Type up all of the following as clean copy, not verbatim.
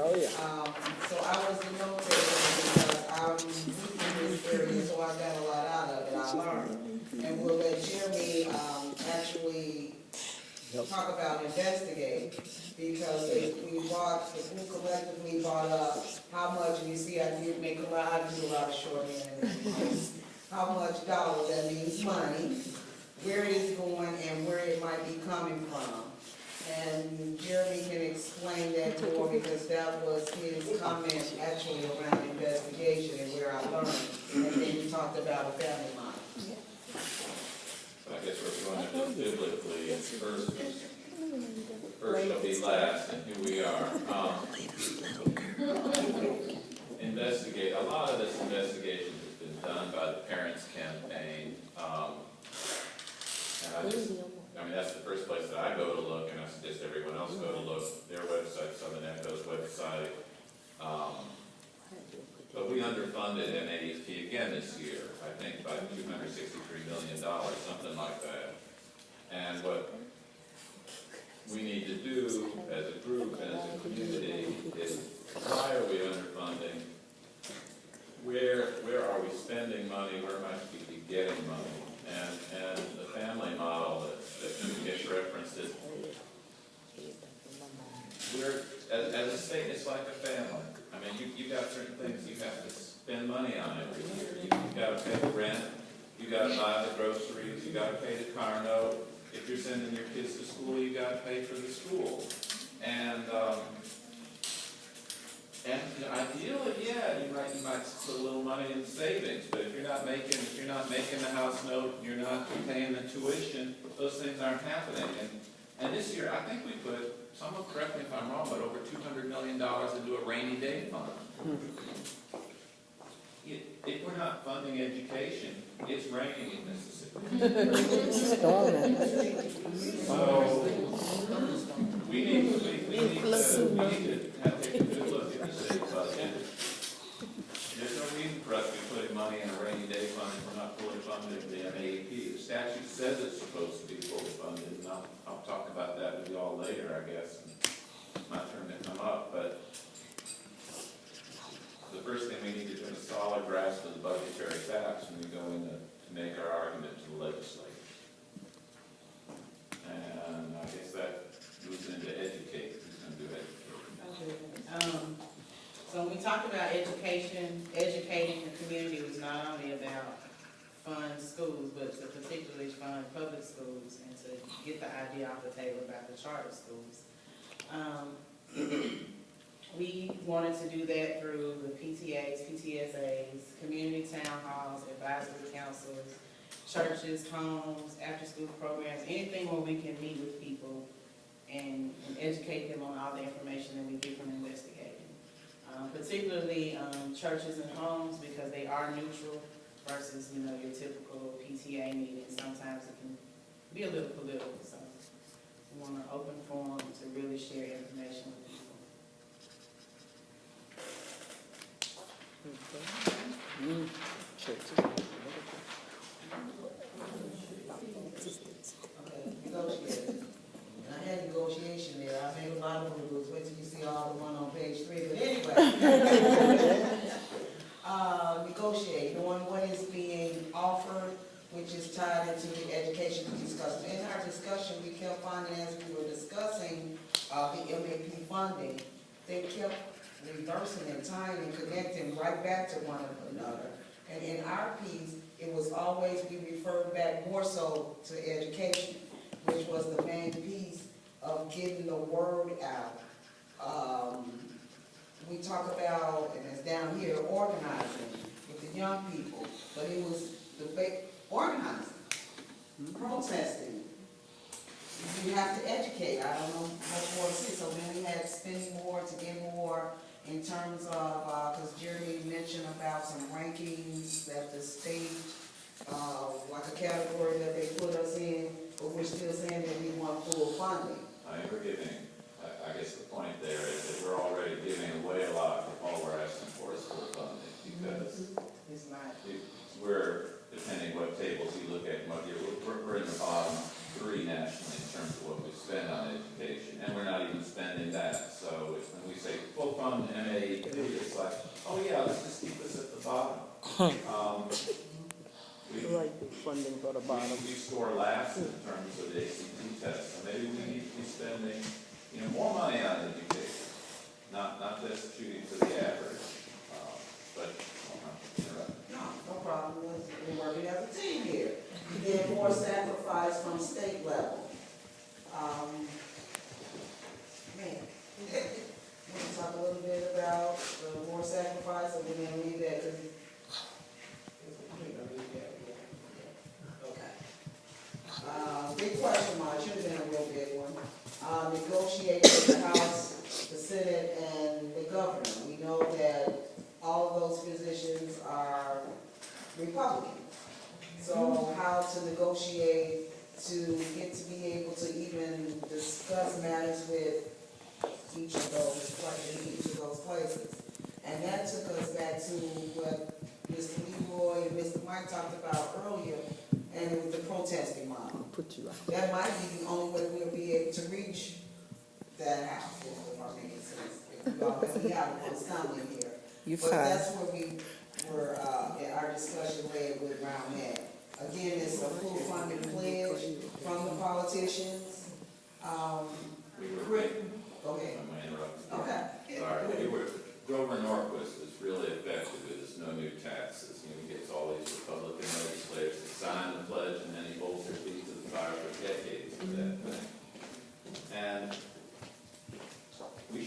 Oh, yeah. So I was the notator because I'm weak in this area, so I got a lot out of it, I learned. And we'll let Jeremy, actually talk about investigate, because we brought, the group collectively brought up how much, and you see I did make a lot, I do a lot of shorthand, how much dollars, that means money, where it is going and where it might be coming from. And Jeremy can explain that more, because that was his comment actually around investigation and where I learned. And then he talked about a family model. So I guess we're going to do biblically, first shall be last, and here we are. Investigate, a lot of this investigation has been done by the Parents Campaign. And that's the first place that I go to look, and I suggest everyone else go to look. Their website, Southern Echo's website. But we underfunded NAEP again this year, I think by $263 million, something like that. And what we need to do as a group and as a community is, why are we underfunding? Where are we spending money? Where might we be getting money? And the family model that gets referenced is, we're, as a state, it's like a family. I mean, you got certain things you have to spend money on every year. You've got to pay the rent, you got to buy the groceries, you got to pay the car note. If you're sending your kids to school, you got to pay for the school. And ideally, yeah, you might put a little money in savings, but if you're not making the house note, you're not paying the tuition, those things aren't happening. And this year, I think we put, someone correct me if I'm wrong, but over $200 million into a rainy day fund. If we're not funding education, it's raining in Mississippi. So we need to take a good look at the state budget. There's no reason for us to be putting money in a rainy day fund if we're not fully funded in the NAEP. The statute says it's supposed to be fully funded, and I'll talk about that with you all later, I guess. It's my turn to come up, but the first thing we need to do is a solid grasp of the budgetary facts when we go in to make our argument to the legislature. And I guess that moves into educate. Who's going to do education? So when we talk about education, educating the community was not only about fund schools, but to particularly fund public schools and to get the idea off the table about the charter schools. We wanted to do that through the PTAs, PTSAs, community town halls, advisory councils, churches, homes, after-school programs, anything where we can meet with people and educate them on all the information that we get from investigating. Particularly churches and homes, because they are neutral versus, your typical PTA meeting. Sometimes it can be a little political, so we want an open forum to really share information with people. Okay, negotiate. I had negotiation there. I made a lot of rules. Wait till you see all the one on page 3. But anyway, negotiate, knowing what is being offered, which is tied into the education discussion. In our discussion, we kept finding, as we were discussing the MAP funding, they kept reversing and tying and connecting right back to one another. And in our piece, it was always, we referred back more so to education, which was the main piece of getting the word out. We talk about, and it's down here, organizing with the young people, but it was the organizing, protesting. You have to educate. I don't know much more to say. So then we had spending more to get more in terms of, because Jeremy mentioned about some rankings that the state, like a category that they put us in, but we're still saying that we want full funding. I guess the point there is that we're already giving away a lot. All we're asking for is full funding, because it's not. We're, depending what tables you look at, we're in the bottom 3 nationally in terms of what we spend on education, and we're not even spending that. So when we say co-fund MAEP, it's like, oh yeah, let's just keep this at the bottom. We funding for the bottom. we score last in terms of the ACT test, so maybe we need to be spending, more money on education, not just shooting for the average, but, No problem, we're working as a team here. Then more sacrifice from state level. Want to talk a little bit about the more sacrifice, and we're gonna leave that, because big question mark, should have been a real big one. Negotiate with the House, the Senate, and the governor. We know that all of those positions are Republican. So how to negotiate to get to be able to even discuss matters with each of those places. And that took us back to what Mr. Leroy and Mr. Mike talked about earlier, and it was the protesting model. That might be the only way we'll be able to reach that house, if I'm making sense. If we have a stumbling here. But that's where we were, in our discussion led with around that. Again, it's a full funding pledge from the politicians. Go ahead. I'm going to interrupt you. Okay. Sorry, Grover Norquist is really effective with his no new taxes. He gets all these Republican legislators to sign the pledge, and then he holds their feet to the fire for decades for that thing. And we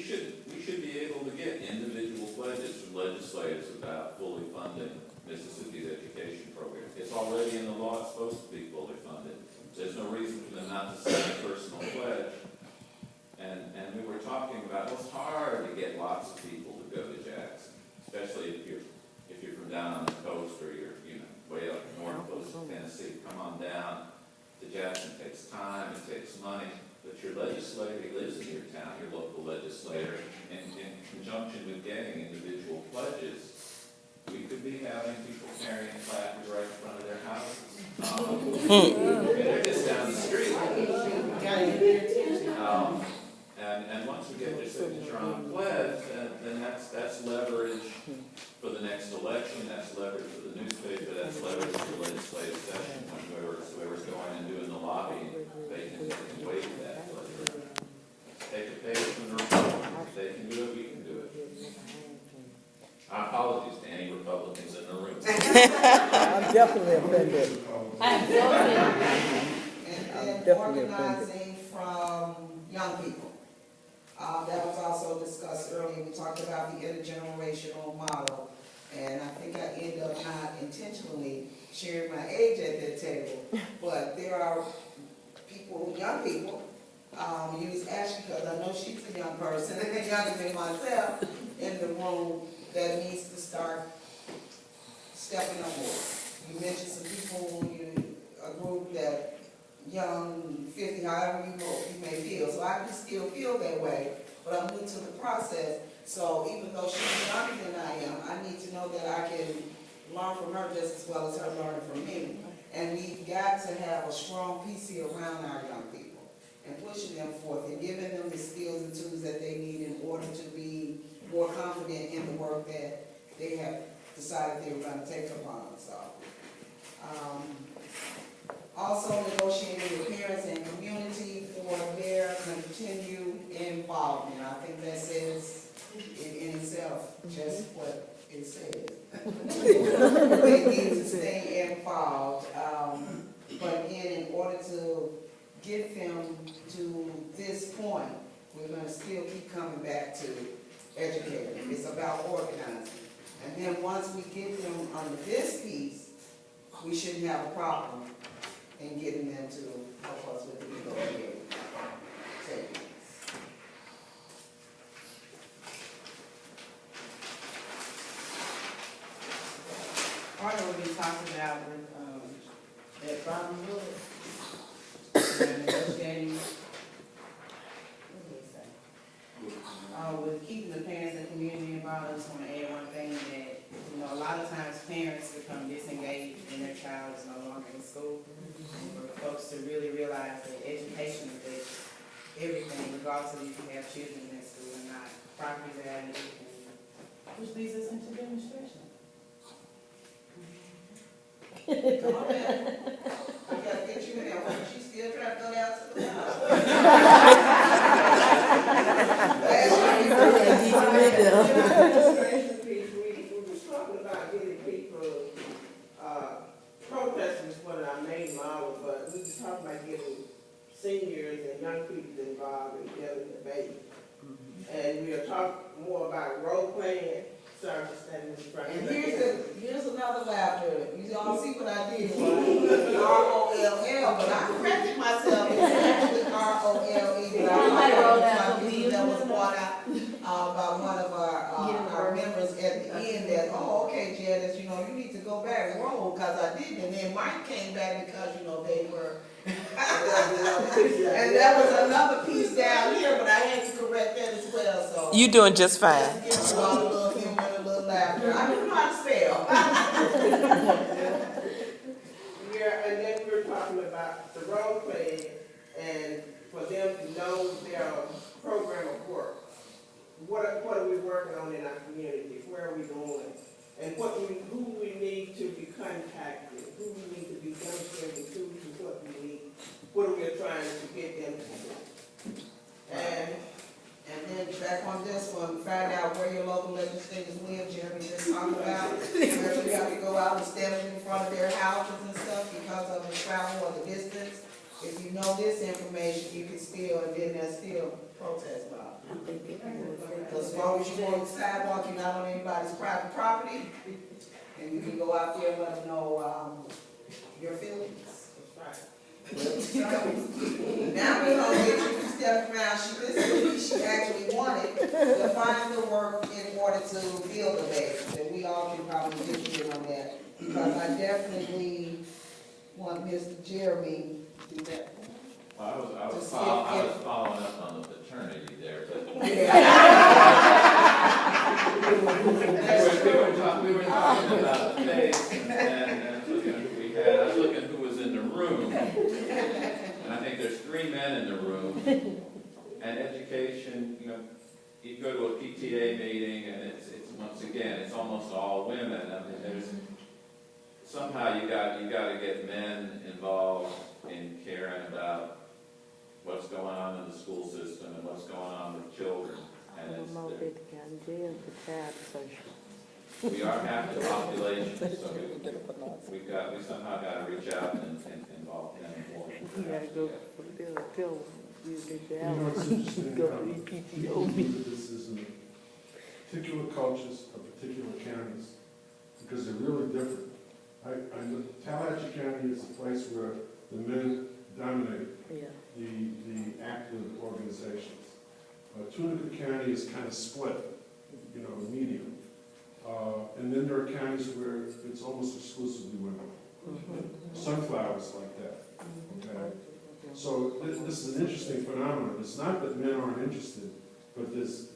should be able to get individual pledges from legislators about fully funding Mississippi's education program. It's already in the law, it's supposed to be fully funded. There's no reason for them not to sign a personal pledge. And we were talking about, it's hard to get lots of people to go to Jackson, especially if you're from down on the coast, or you're way up north, close to Tennessee. Come on down to Jackson. It takes time, it takes money, but your legislator, he lives in your town, your local legislator, in conjunction with getting individual pledges, we could be having people carrying placards right in front of their houses. They're just down the street. And once we get their signature on the pledge, then that's leverage for the next election, that's leverage for the newspaper, that's leverage for the legislative session. When whoever's going and doing the lobbying, they can waive that pledge. Take a page from the Republicans. If they can do it, we can do it. Apologies to any Republicans in the room. I'm definitely offended. And organizing from young people. That was also discussed earlier. We talked about the intergenerational model, and I think I ended up not intentionally sharing my age at that table, but there are people, young people, use Ashley because I know she's a young person, and younger than myself in the room that needs to start stepping up more. You mentioned some people, a group that young, 50, however you may feel. So I can still feel that way, but I'm new to the process. So even though she's younger than I am, I need to know that I can learn from her just as well as her learning from me. And we've got to have a strong PC around our young people and pushing them forth and giving them the skills and tools that they need in order to be more confident in the work that they have decided they were going to take upon. So, also negotiating with parents and community for their continued involvement. I think that says in itself just what it says. They need to stay involved. But in order to get them to this point, we're going to still keep coming back to educating. It's about organizing. And then once we get them under this piece, we shouldn't have a problem in getting them to help us with the negotiating techniques. Part of what we talked about with that Bobby Wood, negotiating, with keeping the parents and community involved. I just want to add one thing that, a lot of times parents become disengaged and their child is no longer in school. For folks to really realize that education affects everything, regardless of if you have children in school or not. property value, which leads us into demonstration. Come on, man. We gotta get you in there. She's still trying to go out to the house. Demonstration piece, we were talking about getting people, protesting is what our main model, but we were talking about getting seniors and young people involved in getting debate. And we are talking more about role playing. Sorry for standing in front of And you. here's another laughter. You all see what I did, right? R-O-L-L, but I corrected myself. It's actually R-O-L-E. But I that was brought out by one of our members at the end that, oh, okay, Janice, you need to go back and roll, because I didn't. And then Mike came back because, they were. And that was another piece down here, but I had to correct that as well, so. You doing just fine. Just give you all a little humor and a little laughter. I do not spell. Yeah, and then we were talking about the role playing and for them to know their program of work. What are we working on in our communities? Where are we going? And who we need to be contacting, who we need to be demonstrating to what we need, what are we trying to get them to do. And then back on this one, find out where your local legislators live. Jeremy just talked about. Where we have to go out and stand in front of their houses and stuff because of the travel or the distance. If you know this information, you can still, and then there's still protest about it. Because as long as you go on the sidewalk, you're not on anybody's private property, and you can go out there and let them know your feelings. Now we know that you step around. She actually wanted to find the work in order to fill the base, and we all can probably get you on that, because I definitely want Mr. Jeremy to do that. Well, I was following up on the paternity there, but we were talking about the face, and I was looking who was in the room, and I think there's 3 men in the room, and education, you go to a PTA meeting, and it's once again, it's almost all women. I mean, there's somehow you got to get men involved in caring about what's going on in the school system and what's going on with children. And we are half the population, so we somehow got to reach out and involve them more. It's interesting how this is in particular cultures of particular counties, because they're really different. Tallahatchie County is a place where the men dominate the active organizations. Tunica County is kind of split, medium. And then there are counties where it's almost exclusively women. Sunflowers like that. Okay? So this is an interesting phenomenon. It's not that men aren't interested, but there's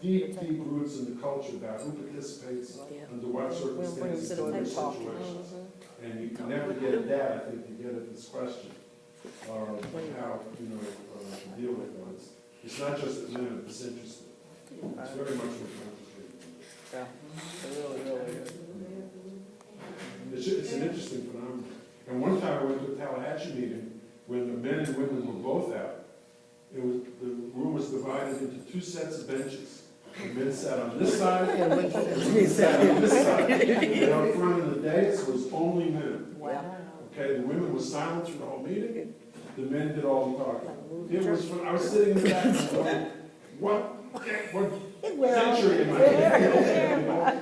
deep roots in the culture about who participates, under what circumstances, in which situations. And you can never get at that, I think, you get at this question of how, to deal with it. It's not just that men are disinterested. It's very much more complicated. Yeah, it really is. It's an interesting phenomenon. And one time I went to a Tallahatchie meeting when the men and women were both out. The room was divided into 2 sets of benches. The men sat on this side, and women sat on this side. And out front of the dais was only men. Wow. Okay, the women were silent through the whole meeting. The men did all the talking. It was fun. I was sitting in the back and going, what century am I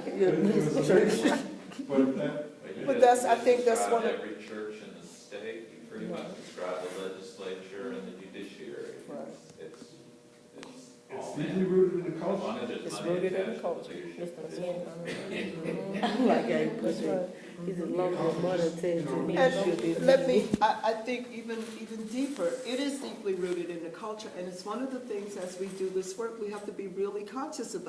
in? But that's, I think that's one of. Every church in the state, you pretty much describe the legislature and the judiciary. Right. It's It's deeply rooted in the culture. It's rooted in the culture. And let me, I think even deeper, it is deeply rooted in the culture, and it's one of the things as we do this work, we have to be really conscious about.